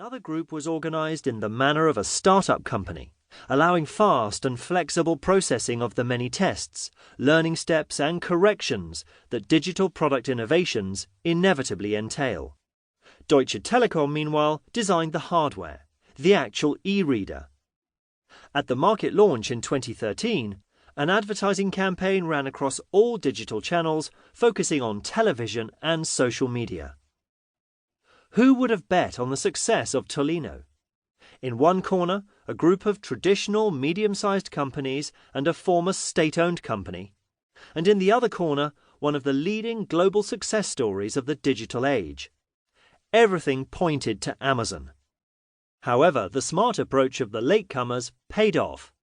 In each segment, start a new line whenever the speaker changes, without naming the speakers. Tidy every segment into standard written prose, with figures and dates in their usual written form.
Another group was organized in the manner of a startup company, allowing fast and flexible processing of the many tests, learning steps and corrections that digital product innovations inevitably entail. Deutsche Telekom, meanwhile, designed the hardware, the actual e-reader. At the market launch in 2013, an advertising campaign ran across all digital channels, focusing on television and social media. Who would have bet on the success of Tolino? In one corner, a group of traditional medium-sized companies and a former state-owned company, and in the other corner, one of the leading global success stories of the digital age. Everything pointed to Amazon. However, the smart approach of the latecomers paid off.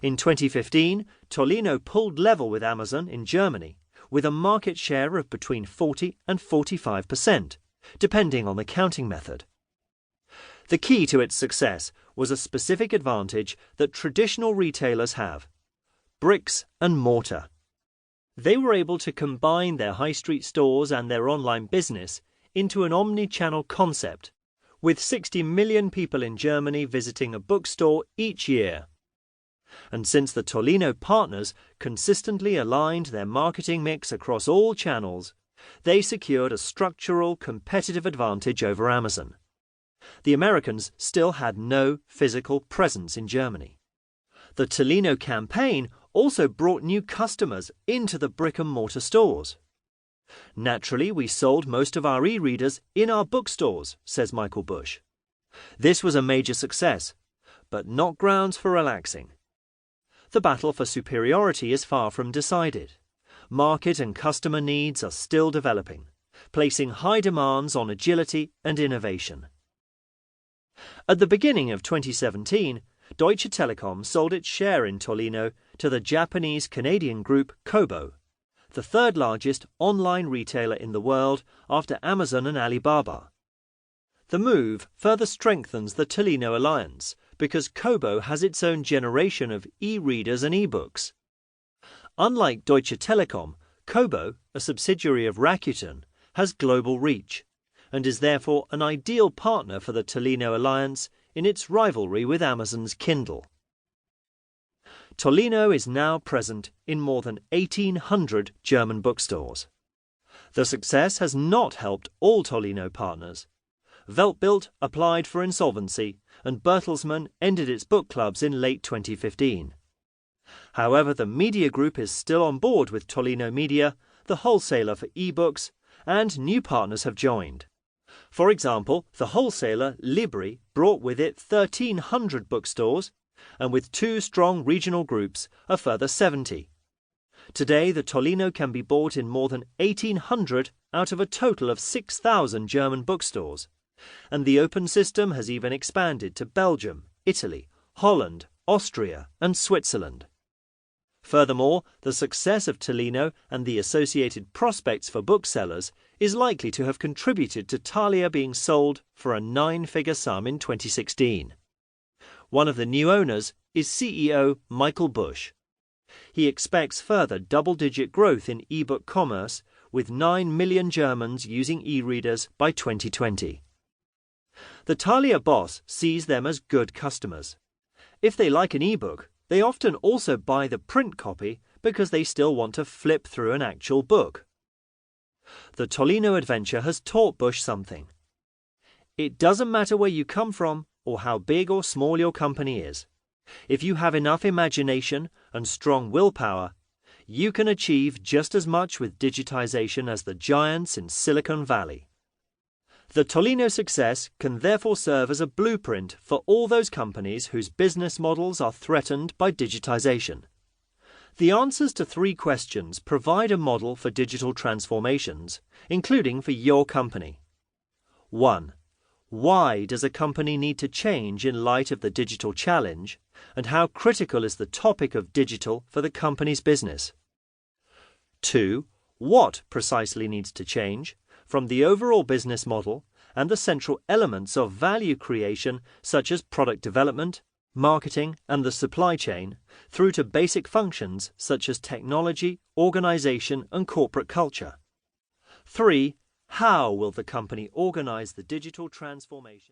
In 2015, Tolino pulled level with Amazon in Germany, with a market share of between 40 and 45%, depending on the counting method. The key to its success was a specific advantage that traditional retailers have: bricks and mortar. They were able to combine their high street stores and their online business into an omni-channel concept, with 60 million people in Germany visiting a bookstore each year. And since the Tolino partners consistently aligned their marketing mix across all channels, they secured a structural competitive advantage over Amazon. The Americans still had no physical presence in Germany. The Tolino campaign also brought new customers into the brick-and-mortar stores. Naturally, we sold most of our e-readers in our bookstores, says Michael Bush. This was a major success, but not grounds for relaxing. The battle for superiority is far from decided. Market and customer needs are still developing, placing high demands on agility and innovation. At the beginning of 2017, Deutsche Telekom sold its share in Tolino to the Japanese-Canadian group Kobo, the third largest online retailer in the world after Amazon and Alibaba. The move further strengthens the Tolino alliance because Kobo has its own generation of e-readers and e-books. Unlike Deutsche Telekom, Kobo, a subsidiary of Rakuten, has global reach and is therefore an ideal partner for the Tolino alliance in its rivalry with Amazon's Kindle. Tolino is now present in more than 1,800 German bookstores. The success has not helped all Tolino partners. Weltbild applied for insolvency, and Bertelsmann ended its book clubs in late 2015. However, the media group is still on board with Tolino Media, the wholesaler for e-books, and new partners have joined. For example, the wholesaler Libri brought with it 1,300 bookstores, and with two strong regional groups, a further 70. Today, the Tolino can be bought in more than 1,800 out of a total of 6,000 German bookstores, and the open system has even expanded to Belgium, Italy, Holland, Austria, and Switzerland. Furthermore, the success of Tolino and the associated prospects for booksellers is likely to have contributed to Thalia being sold for a 9-figure sum in 2016. One of the new owners is CEO Michael Bush. He expects further double-digit growth in e-book commerce, with 9 million Germans using e-readers by 2020. The Thalia boss sees them as good customers. If they like an e-book, they often also buy the print copy because they still want to flip through an actual book. The Tolino adventure has taught Bush something. It doesn't matter where you come from or how big or small your company is. If you have enough imagination and strong willpower, you can achieve just as much with digitization as the giants in Silicon Valley. The Tolino success can therefore serve as a blueprint for all those companies whose business models are threatened by digitization. The answers to 3 questions provide a model for digital transformations, including for your company. 1. Why does a company need to change in light of the digital challenge, and how critical is the topic of digital for the company's business? 2. What precisely needs to change, from the overall business model and the central elements of value creation such as product development, marketing and the supply chain, through to basic functions such as technology, organization and corporate culture? 3. How will the company organize the digital transformation?